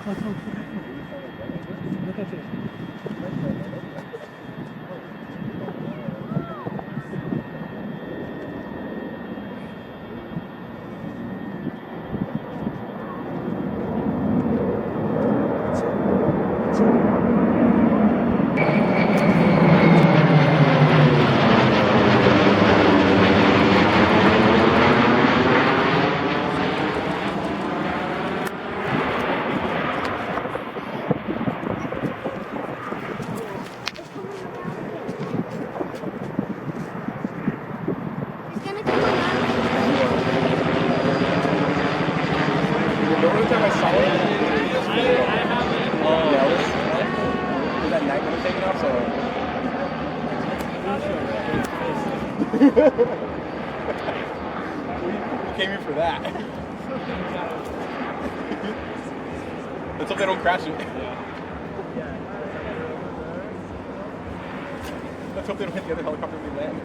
The only time I saw it, was that night when it was taken off, so. We came in for that. Let's hope they don't crash it. Let's hope they don't hit the other helicopter when we land.